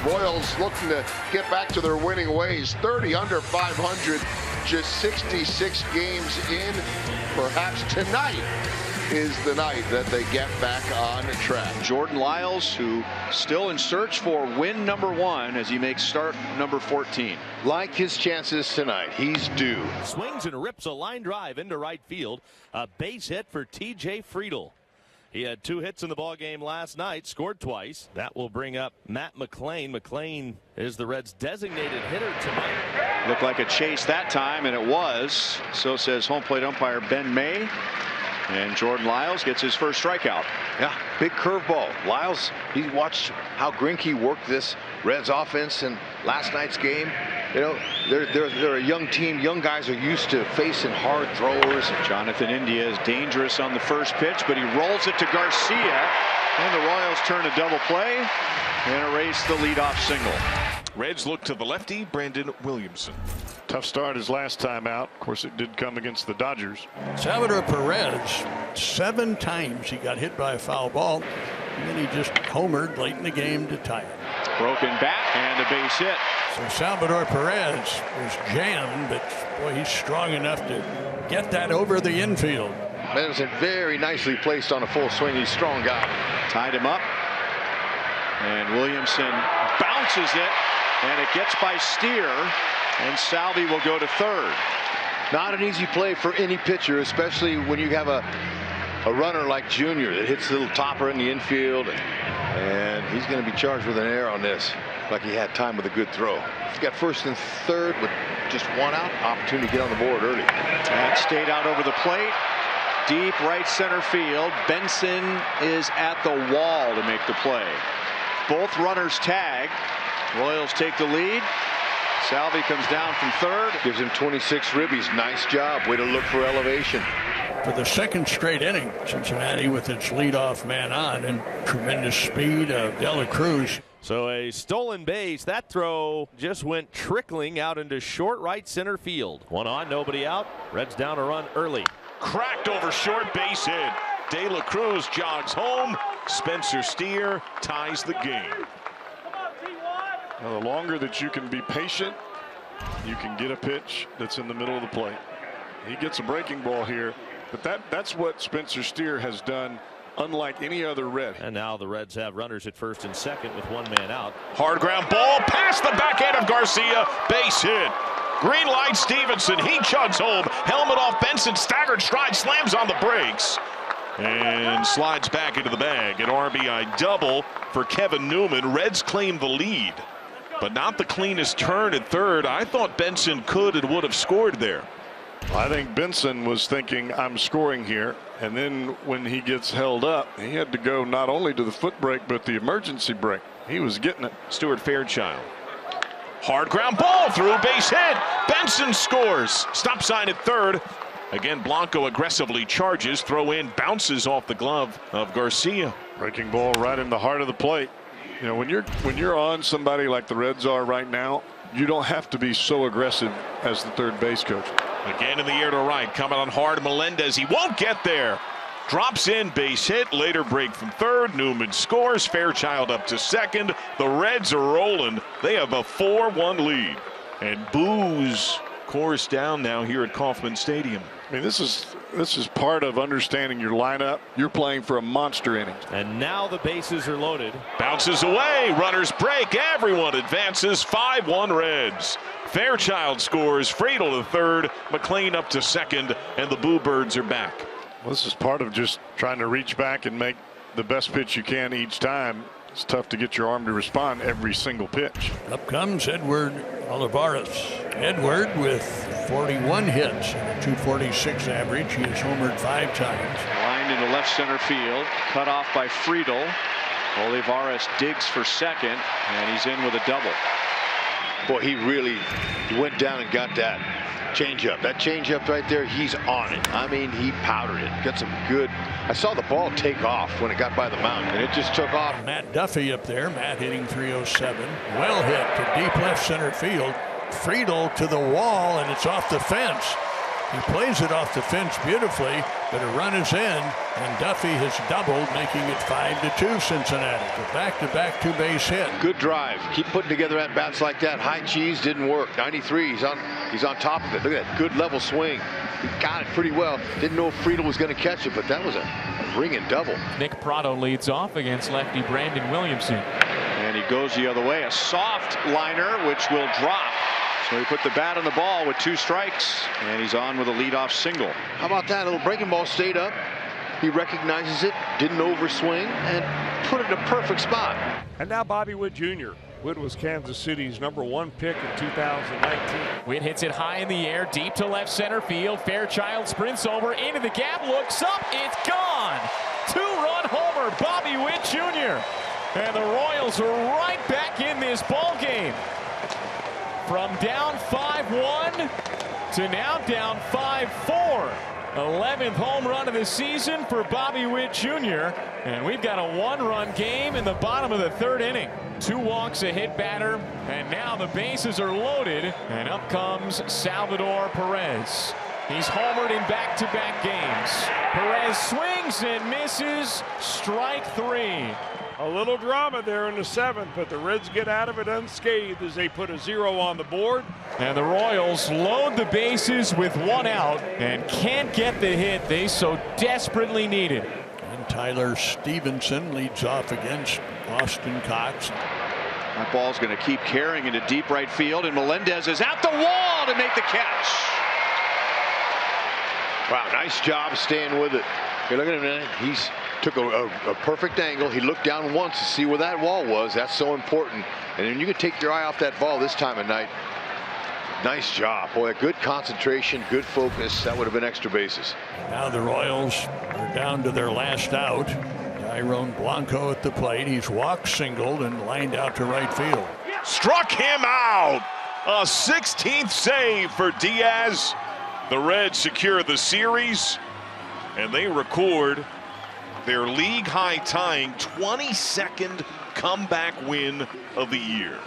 Royals looking to get back to their winning ways. 30 under 500, just 66 games in. Perhaps tonight is the night that they get back on track. Jordan Lyles, who still in search for win number 1 as he makes start number 14. Like his chances tonight, he's due. Swings and rips a line drive into right field. A base hit for T.J. Friedl. He had 2 hits in the ball game last night, scored twice. That will bring up Matt McLain. McLain is the Reds' designated hitter tonight. Looked like a chase that time, and it was. So says home plate umpire Ben May. And Jordan Lyles gets his first strikeout. Yeah, big curveball. Lyles, he watched how Greinke worked this Reds offense in last night's game. You know, they're a young team. Young guys are used to facing hard throwers. Jonathan India is dangerous on the first pitch, but he rolls it to Garcia. And the Royals turn a double play and erase the leadoff single. Reds look to the lefty, Brandon Williamson. Tough start his last time out. Of course, it did come against the Dodgers. Salvador Perez, 7 times he got hit by a foul ball, and then he just homered late in the game to tie it. Broken bat and a base hit. So Salvador Perez was jammed, but boy, he's strong enough to get that over the infield. Madison very nicely placed on a full swing. He's a strong guy. Tied him up. And Williamson bounces it, and it gets by Steer, and Salvi will go to third. Not an easy play for any pitcher, especially when you have a runner like Jr. that hits a little topper in the infield, and he's going to be charged with an error on this, like he had time with a good throw. He's got first and third with just 1 out. Opportunity to get on the board early. That stayed out over the plate. Deep right center field. Benson is at the wall to make the play. Both runners tag. Royals take the lead. Salvi comes down from third. Gives him 26 ribbies. Nice job. Way to look for elevation. For the second straight inning, Cincinnati with its leadoff man on, and tremendous speed of De La Cruz. So a stolen base. That throw just went trickling out into short right center field. 1 on, nobody out. Reds down a run early. Cracked over short, base hit. De La Cruz jogs home. Spencer Steer ties the game. Now, the longer that you can be patient, you can get a pitch that's in the middle of the plate. He gets a breaking ball here, but that's what Spencer Steer has done, unlike any other Red. And now the Reds have runners at first and second with 1 man out. Hard ground ball past the backhand of Garcia. Base hit. Green light Stevenson. He chugs home. Helmet off Benson. Staggered stride. Slams on the brakes. And slides back into the bag. An RBI double for Kevin Newman. Reds claim the lead, but not the cleanest turn at third. I thought Benson could and would have scored there. I think Benson was thinking, I'm scoring here. And then when he gets held up, he had to go not only to the foot brake, but the emergency brake. He was getting it. Stuart Fairchild. Hard ground ball through, base hit. Benson scores. Stop sign at third. Again, Blanco aggressively charges. Throw in, bounces off the glove of Garcia. Breaking ball right in the heart of the plate. You know, when you're on somebody like the Reds are right now, you don't have to be so aggressive as the third base coach. Again in the air to right, coming on hard. Melendez, he won't get there. Drops in, base hit. Later break from third. Newman scores. Fairchild up to second. The Reds are rolling. They have a 4-1 lead. And boos course down now here at Kauffman Stadium. I mean, this is part of understanding your lineup. You're playing for a monster inning. And now the bases are loaded. Bounces away. Runners break. Everyone advances. 5-1 Reds. Fairchild scores. Friedl to third. McLain up to second. And the Boo Birds are back. Well, this is part of just trying to reach back and make the best pitch you can each time. It's tough to get your arm to respond every single pitch. Up comes Edward Olivares. Edward with 41 hits and a 246 average. He has homered 5 times. Lined into left center field. Cut off by Friedl. Olivares digs for second, and he's in with a double. Boy, he really went down and got that changeup. That changeup right there, he's on it. I mean, he powdered it. Got some good. I saw the ball take off when it got by the mound, and it just took off. Matt Duffy up there. Matt hitting .307. Well hit to deep left center field. Friedl to the wall, and it's off the fence. He plays it off the fence beautifully, but a run is in, and Duffy has doubled, making it 5-2 Cincinnati. A back-to-back two-base hit. Good drive. Keep putting together at-bats like that. High cheese didn't work. 93, he's on top of it. Look at that good level swing. He got it pretty well. Didn't know if Friedel was going to catch it, but that was a ringing double. Nick Prado leads off against lefty Brandon Williamson. And he goes the other way. A soft liner, which will drop. So he put the bat on the ball with 2 strikes, and he's on with a leadoff single. How about that? A little breaking ball stayed up. He recognizes it, didn't overswing, and put it in a perfect spot. And now Bobby Witt Jr. Witt was Kansas City's #1 pick in 2019. Witt hits it high in the air, deep to left center field. Fairchild sprints over into the gap, looks up, it's gone. 2-run homer, Bobby Witt Jr. And the Royals are right back in this ball game. From down 5-1 to now down 5-4. 11th home run of the season for Bobby Witt Jr. And we've got a 1-run game in the bottom of the 3rd inning. 2 walks, a hit batter, and now the bases are loaded. And up comes Salvador Perez. He's homered in back-to-back games. Perez swings and misses. Strike 3. A little drama there in the 7th, but the Reds get out of it unscathed as they put a 0 on the board. And the Royals load the bases with 1 out and can't get the hit they so desperately needed. And Tyler Stevenson leads off against Austin Cox. That ball's going to keep carrying into deep right field, and Melendez is at the wall to make the catch. Wow, nice job staying with it. Hey, look at him, man. He's took a perfect angle. He looked down once to see where that wall was. That's so important. And then you can take your eye off that ball this time of night. Nice job. Boy, good concentration, good focus. That would have been extra bases. Now the Royals are down to their last out. Tyrone Blanco at the plate. He's walked, singled, and lined out to right field. Struck him out. A 16th save for Diaz. The Reds secure the series, and they record their league high tying 22nd comeback win of the year.